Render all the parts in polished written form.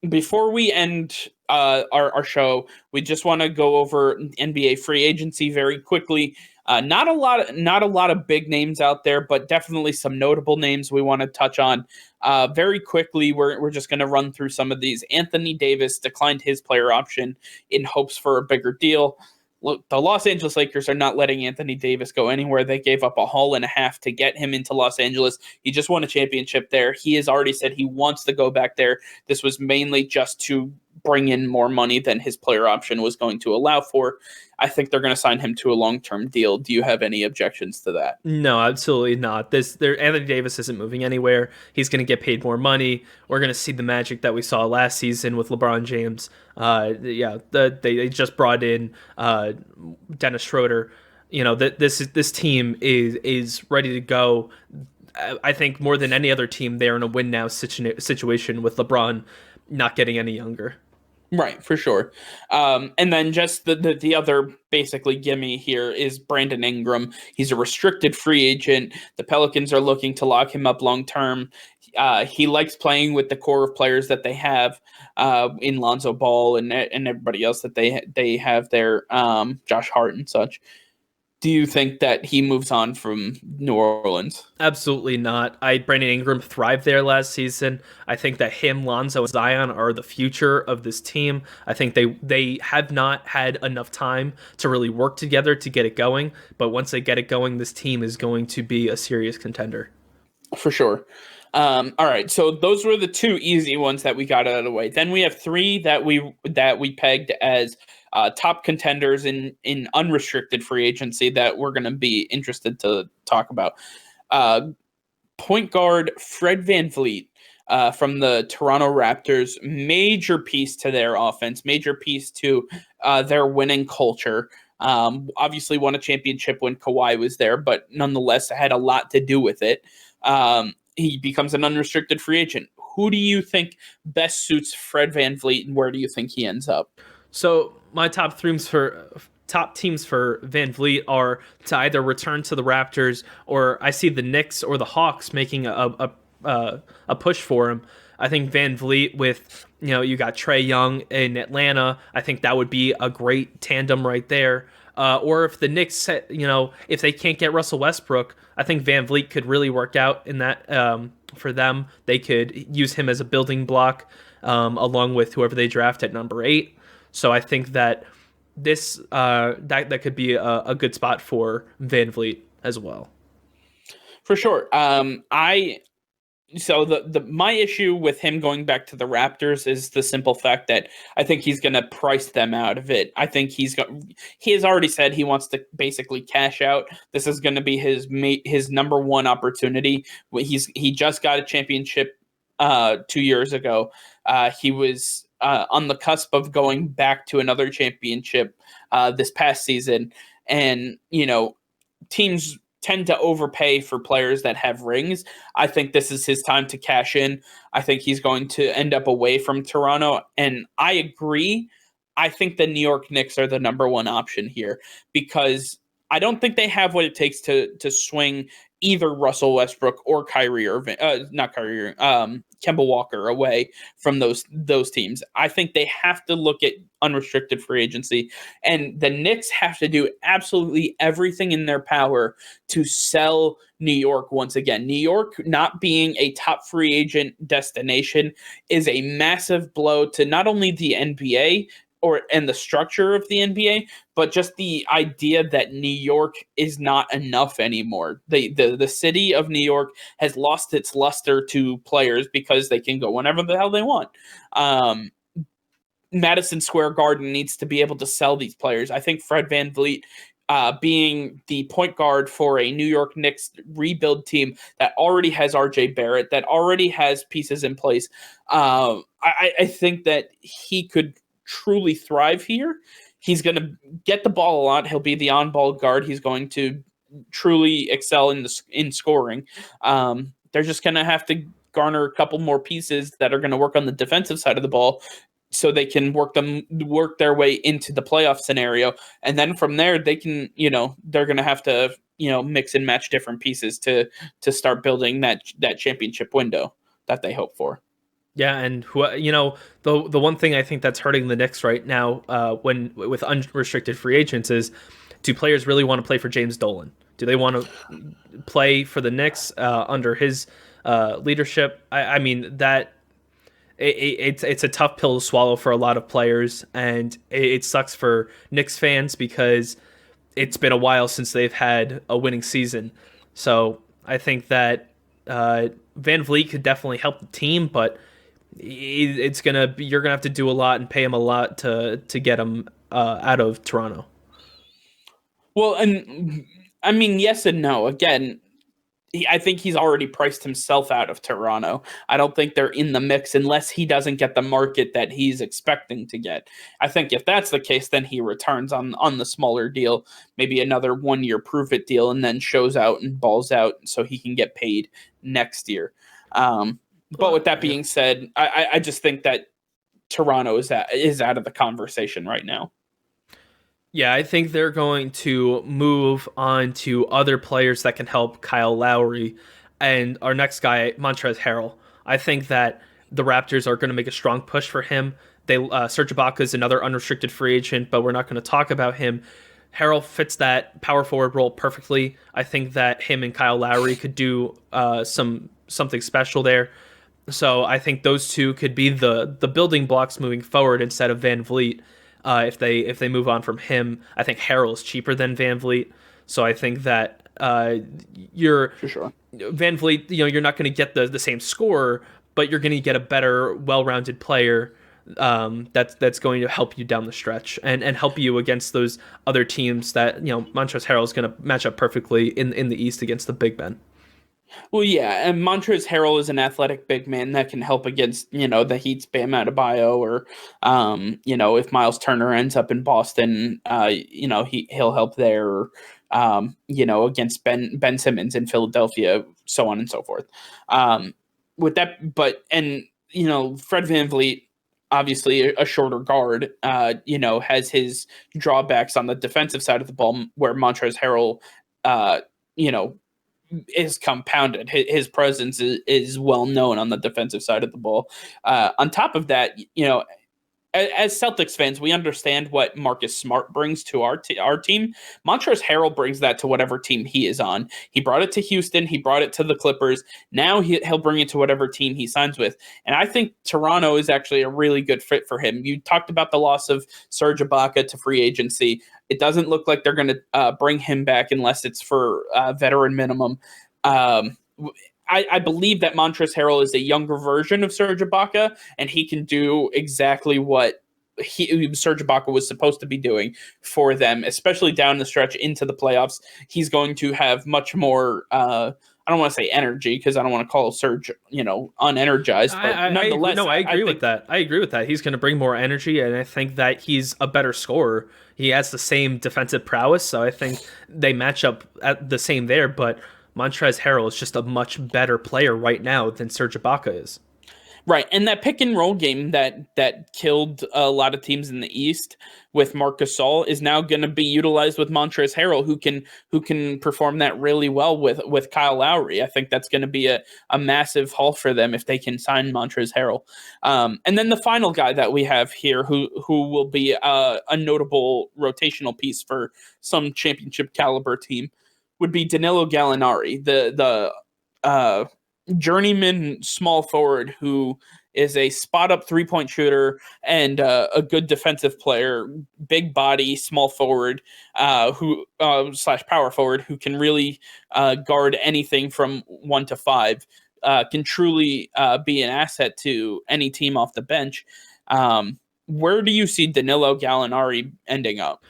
Before we end our show, we just want to go over NBA free agency very quickly. Not a lot of big names out there, but definitely some notable names we want to touch on. Very quickly, we're just going to run through some of these. Anthony Davis declined his player option in hopes for a bigger deal. Look, the Los Angeles Lakers are not letting Anthony Davis go anywhere. They gave up a haul and a half to get him into Los Angeles. He just won a championship there. He has already said he wants to go back there. This was mainly just to bring in more money than his player option was going to allow for. I think they're going to sign him to a long-term deal. Do you have any objections to that? No, absolutely not. Anthony Davis isn't moving anywhere. He's going to get paid more money. We're going to see the magic that we saw last season with LeBron James. They just brought in Dennis Schroeder. This team is ready to go. I think more than any other team, they're in a win now situation with LeBron not getting any younger. Right, for sure. And then just the other basically gimme here is Brandon Ingram. He's a restricted free agent. The Pelicans are looking to lock him up long term. He likes playing with the core of players that they have in Lonzo Ball and everybody else that they have there, Josh Hart and such. Do you think that he moves on from New Orleans? Absolutely not. Brandon Ingram thrived there last season. I think that him, Lonzo, and Zion are the future of this team. I think they have not had enough time to really work together to get it going. But once they get it going, this team is going to be a serious contender. For sure. All right, so those were the two easy ones that we got out of the way. Then we have three that we pegged as top contenders in unrestricted free agency that we're going to be interested to talk about. Point guard Fred VanVleet from the Toronto Raptors, major piece to their offense, major piece to their winning culture. Obviously won a championship when Kawhi was there, but nonetheless had a lot to do with it. He becomes an unrestricted free agent. Who do you think best suits Fred VanVleet, and where do you think he ends up? So my top teams for VanVleet are to either return to the Raptors, or I see the Knicks or the Hawks making a push for him. I think VanVleet with, you got Trae Young in Atlanta. I think that would be a great tandem right there. Or if the Knicks, if they can't get Russell Westbrook, I think VanVleet could really work out in that for them. They could use him as a building block along with whoever they draft at number 8. So I think that this that could be a good spot for VanVleet as well. For sure. So my issue with him going back to the Raptors is the simple fact that I think he's going to price them out of it. I think he has already said he wants to basically cash out. This is going to be his number one opportunity. He just got a championship 2 years ago. He was on the cusp of going back to another championship this past season, and teams tend to overpay for players that have rings. I think this is his time to cash in. I think he's going to end up away from Toronto. And I agree. I think the New York Knicks are the number one option here because I don't think they have what it takes to swing either Russell Westbrook or Kemba Walker away from those teams. I think they have to look at unrestricted free agency, and the Knicks have to do absolutely everything in their power to sell New York once again. New York not being a top free agent destination is a massive blow to not only the NBA and the structure of the NBA, but just the idea that New York is not enough anymore. The city of New York has lost its luster to players because they can go whenever the hell they want. Madison Square Garden needs to be able to sell these players. I think Fred VanVleet, being the point guard for a New York Knicks rebuild team that already has RJ Barrett, that already has pieces in place, I think that he could truly thrive here. He's going to get the ball a lot. He'll be the on-ball guard. He's going to truly excel in scoring. They're just going to have to garner a couple more pieces that are going to work on the defensive side of the ball so they can work their way into the playoff scenario. And then from there, they can, they're going to have to, mix and match different pieces to start building that championship window that they hope for. Yeah, and the one thing I think that's hurting the Knicks right now, when with unrestricted free agents, is do players really want to play for James Dolan? Do they want to play for the Knicks under his leadership? I mean that it's a tough pill to swallow for a lot of players, and it sucks for Knicks fans because it's been a while since they've had a winning season. So I think that Van Vliet could definitely help the team, but you're gonna have to do a lot and pay him a lot to get him out of Toronto. Well, and I mean, yes and no. Again, I think he's already priced himself out of Toronto. I don't think they're in the mix unless he doesn't get the market that he's expecting to get. I think if that's the case, then he returns on the smaller deal, maybe another 1 year prove it deal, and then shows out and balls out so he can get paid next year. But with that being said, I just think that Toronto is out of the conversation right now. Yeah, I think they're going to move on to other players that can help Kyle Lowry and our next guy, Montrezl Harrell. I think that the Raptors are going to make a strong push for him. Serge Ibaka is another unrestricted free agent, but we're not going to talk about him. Harrell fits that power forward role perfectly. I think that him and Kyle Lowry could do something special there. So I think those two could be the building blocks moving forward instead of Van Vliet. If they move on from him, I think Harrell is cheaper than Van Vliet. So I think that you're For sure. Van Vliet. You're not going to get the same score, but you're going to get a better, well-rounded player that's going to help you down the stretch and help you against those other teams that Montrezl Harrell is going to match up perfectly in the East against the big men. Well, yeah, and Montrezl Harrell is an athletic big man that can help against, the Heat's Bam Adebayo, or, if Miles Turner ends up in Boston, he'll help there, or, against Ben Simmons in Philadelphia, so on and so forth. With that, Fred VanVleet, obviously a shorter guard, has his drawbacks on the defensive side of the ball, where Montrezl Harrell, is compounded. His presence is well known on the defensive side of the ball. On top of that, as Celtics fans, we understand what Marcus Smart brings to our team. Montrezl Harrell brings that to whatever team he is on. He brought it to Houston. He brought it to the Clippers. Now he'll bring it to whatever team he signs with. And I think Toronto is actually a really good fit for him. You talked about the loss of Serge Ibaka to free agency. It doesn't look like they're going to bring him back unless it's for veteran minimum. I believe that Montrezl Harrell is a younger version of Serge Ibaka, and he can do exactly what Serge Ibaka was supposed to be doing for them, especially down the stretch into the playoffs. He's going to have much more. I don't want to say energy because I don't want to call Serge, unenergized. But nonetheless, I agree with that. I agree with that. He's going to bring more energy, and I think that he's a better scorer. He has the same defensive prowess, so I think they match up at the same there. But Montrezl Harrell is just a much better player right now than Serge Ibaka is. Right, and that pick and roll game that killed a lot of teams in the East with Marc Gasol is now going to be utilized with Montrezl Harrell, who can perform that really well with Kyle Lowry. I think that's going to be a massive haul for them if they can sign Montrezl Harrell. And then the final guy that we have here, who will be a notable rotational piece for some championship caliber team, would be Danilo Gallinari, the journeyman small forward who is a spot-up three-point shooter and a good defensive player, big body, small forward, who slash power forward, who can really guard anything from 1 to 5, can truly be an asset to any team off the bench. Where do you see Danilo Gallinari ending up?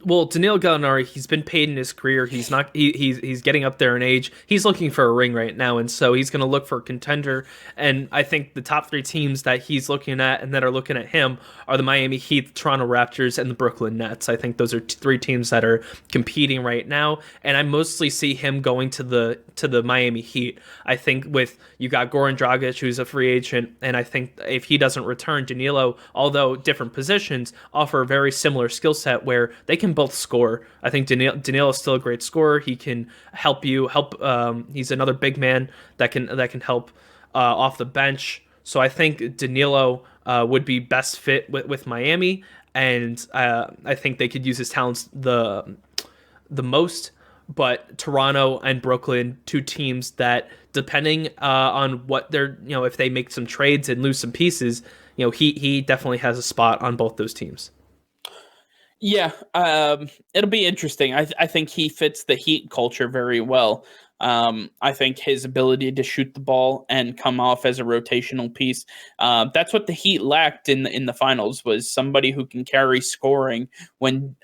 Well, Danilo Gallinari, he's been paid in his career. He's not. He's getting up there in age. He's looking for a ring right now, and so he's going to look for a contender. And I think the top 3 teams that he's looking at and that are looking at him are the Miami Heat, Toronto Raptors, and the Brooklyn Nets. I think those are 3 teams that are competing right now, and I mostly see him going to the Miami Heat. I think with you got Goran Dragic, who's a free agent, and I think if he doesn't return, Danilo, although different positions, offer a very similar skill set where they can both score. I think Danilo is still a great scorer. He can help you. He's another big man that can help off the bench. So I think Danilo would be best fit with Miami, and I think they could use his talents the most. But Toronto and Brooklyn, two teams that, depending on what they're, if they make some trades and lose some pieces, he definitely has a spot on both those teams. Yeah, it'll be interesting. I think he fits the Heat culture very well. I think his ability to shoot the ball and come off as a rotational piece. That's what the Heat lacked in the finals, was somebody who can carry scoring when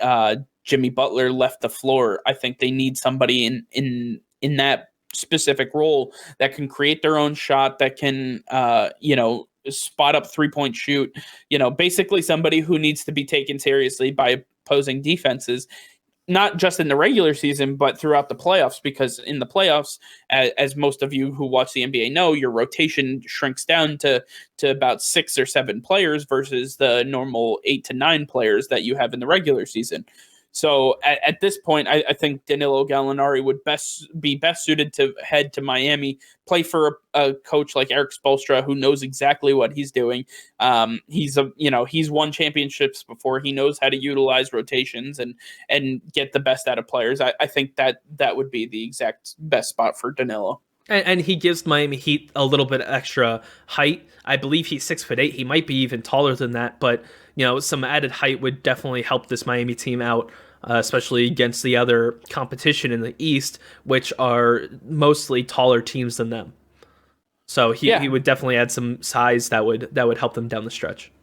Jimmy Butler left the floor. I think they need somebody in that specific role that can create their own shot, that can spot up 3-point shoot. Basically somebody who needs to be taken seriously by opposing defenses, not just in the regular season, but throughout the playoffs, because in the playoffs, as most of you who watch the NBA know, your rotation shrinks down to about 6 or 7 players versus the normal 8 to 9 players that you have in the regular season. So at this point, I think Danilo Gallinari would be best suited to head to Miami, play for a coach like Eric Spoelstra, who knows exactly what he's doing. He's won championships before. He knows how to utilize rotations and get the best out of players. I think that would be the exact best spot for Danilo. And he gives Miami Heat a little bit extra height. I believe he's 6'8". He might be even taller than that, but some added height would definitely help this Miami team out, especially against the other competition in the East, which are mostly taller teams than them. So he would definitely add some size that would help them down the stretch.